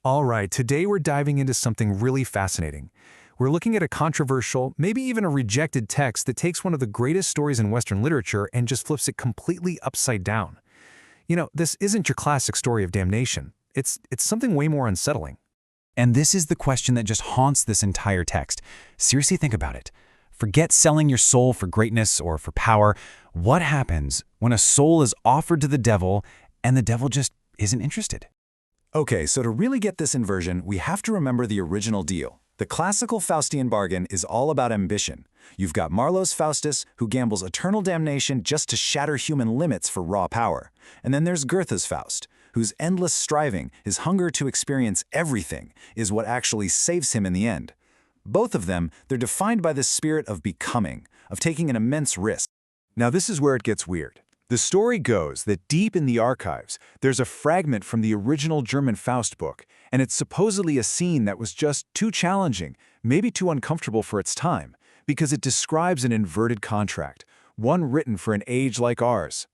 All right, today we're diving into something really fascinating. We're looking at a controversial, maybe even a rejected text that takes one of the greatest stories in Western literature and just flips it completely upside down. This isn't your classic story of damnation. It's something way more unsettling. And this is the question that just haunts this entire text. Seriously, think about it. Forget selling your soul for greatness or for power. What happens when a soul is offered to the devil and the devil just isn't interested? Okay, so to really get this inversion, we have to remember the original deal. The classical Faustian bargain is all about ambition. You've got Marlowe's Faustus, who gambles eternal damnation just to shatter human limits for raw power. And then there's Goethe's Faust, whose endless striving, his hunger to experience everything, is what actually saves him in the end. Both of them, they're defined by the spirit of becoming, of taking an immense risk. Now this is where it gets weird. The story goes that deep in the archives, there's a fragment from the original German Faust book, and it's supposedly a scene that was just too challenging, maybe too uncomfortable for its time, because it describes an inverted contract, one written for an age like ours.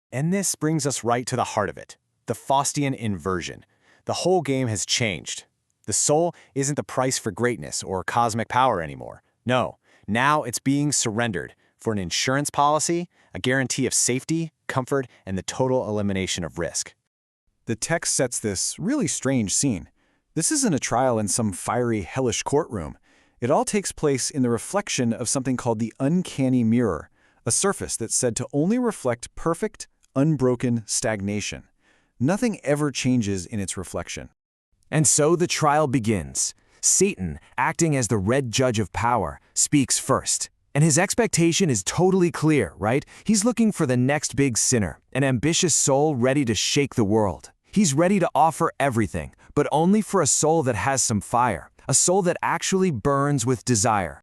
And this brings us right to the heart of it, the Faustian inversion. The whole game has changed. The soul isn't the price for greatness or cosmic power anymore. No, now it's being surrendered for an insurance policy, a guarantee of safety, comfort, and the total elimination of risk. The text sets this really strange scene. This isn't a trial in some fiery, hellish courtroom. It all takes place in the reflection of something called the uncanny mirror, a surface that's said to only reflect perfect, unbroken stagnation. Nothing ever changes in its reflection. And so the trial begins. Satan, acting as the red judge of power, speaks first. And his expectation is totally clear, right? He's looking for the next big sinner, an ambitious soul ready to shake the world. He's ready to offer everything, but only for a soul that has some fire, a soul that actually burns with desire.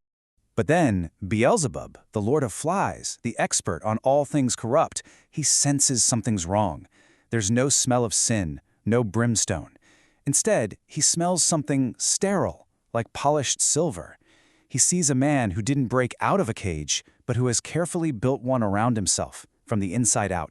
But then, Beelzebub, the Lord of Flies, the expert on all things corrupt, he senses something's wrong. There's no smell of sin, no brimstone. Instead, he smells something sterile, like polished silver. He sees a man who didn't break out of a cage, but who has carefully built one around himself, from the inside out.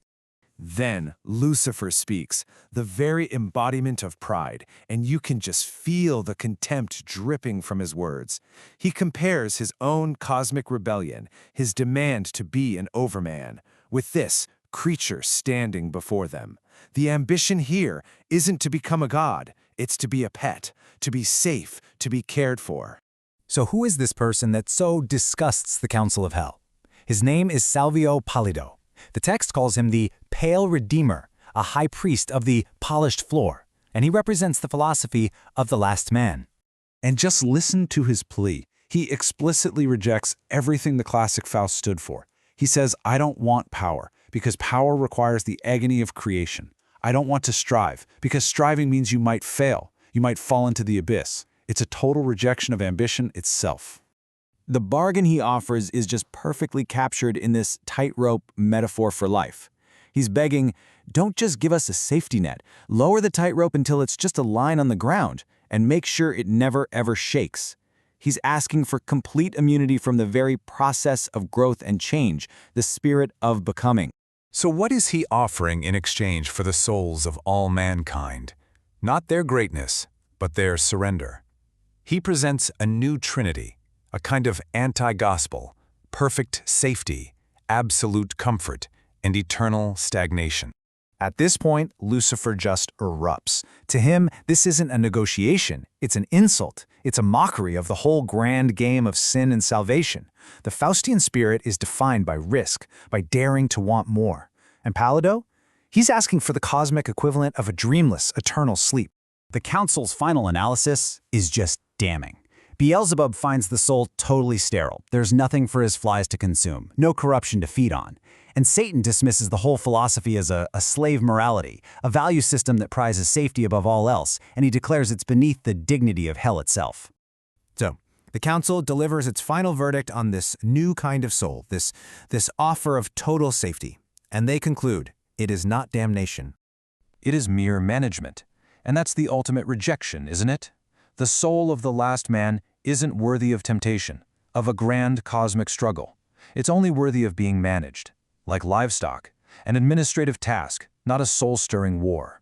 Then Lucifer speaks, the very embodiment of pride, and you can just feel the contempt dripping from his words. He compares his own cosmic rebellion, his demand to be an overman, with this creature standing before them. The ambition here isn't to become a god, it's to be a pet, to be safe, to be cared for. So who is this person that so disgusts the Council of Hell? His name is Salvio Pallido. The text calls him the Pale Redeemer, a high priest of the polished floor, and he represents the philosophy of the last man. And just listen to his plea. He explicitly rejects everything the classic Faust stood for. He says, I don't want power, because power requires the agony of creation. I don't want to strive, because striving means you might fail. You might fall into the abyss. It's a total rejection of ambition itself. The bargain he offers is just perfectly captured in this tightrope metaphor for life. He's begging, don't just give us a safety net. Lower the tightrope until it's just a line on the ground, and make sure it never ever shakes. He's asking for complete immunity from the very process of growth and change, the spirit of becoming. So what is he offering in exchange for the souls of all mankind? Not their greatness, but their surrender. He presents a new trinity, a kind of anti-gospel, perfect safety, absolute comfort, and eternal stagnation. At this point, Lucifer just erupts. To him, this isn't a negotiation, it's an insult. It's a mockery of the whole grand game of sin and salvation. The Faustian spirit is defined by risk, by daring to want more. And Pallido? He's asking for the cosmic equivalent of a dreamless, eternal sleep. The Council's final analysis is just damning. Beelzebub finds the soul totally sterile. There's nothing for his flies to consume, no corruption to feed on. And Satan dismisses the whole philosophy as a slave morality, a value system that prizes safety above all else, and he declares it's beneath the dignity of hell itself. So, the council delivers its final verdict on this new kind of soul, this offer of total safety. And they conclude, it is not damnation. It is mere management. And that's the ultimate rejection, isn't it? The soul of the last man isn't worthy of temptation, of a grand cosmic struggle. It's only worthy of being managed, like livestock, an administrative task, not a soul-stirring war.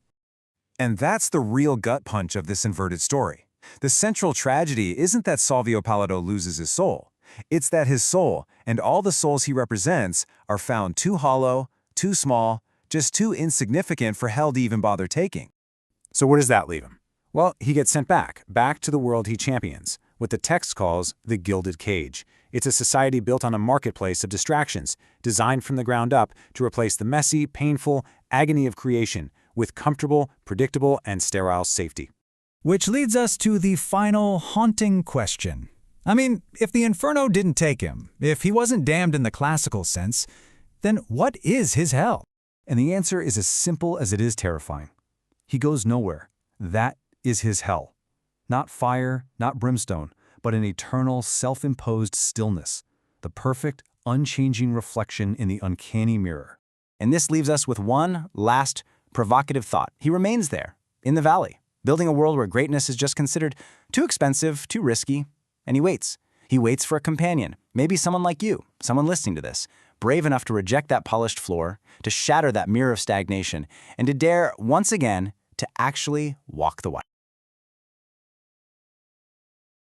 And that's the real gut punch of this inverted story. The central tragedy isn't that Salvio Pallido loses his soul. It's that his soul, and all the souls he represents, are found too hollow, too small, just too insignificant for hell to even bother taking. So where does that leave him? Well, he gets sent back to the world he champions, what the text calls the Gilded Cage. It's a society built on a marketplace of distractions, designed from the ground up to replace the messy, painful agony of creation with comfortable, predictable, and sterile safety. Which leads us to the final haunting question. I mean, if the Inferno didn't take him, if he wasn't damned in the classical sense, then what is his hell? And the answer is as simple as it is terrifying. He goes nowhere. That is his hell. Not fire, not brimstone, but an eternal, self-imposed stillness, the perfect, unchanging reflection in the uncanny mirror. And this leaves us with one last provocative thought. He remains there, in the valley, building a world where greatness is just considered too expensive, too risky, and he waits. He waits for a companion, maybe someone like you, someone listening to this, brave enough to reject that polished floor, to shatter that mirror of stagnation, and to dare, once again, to actually walk the way.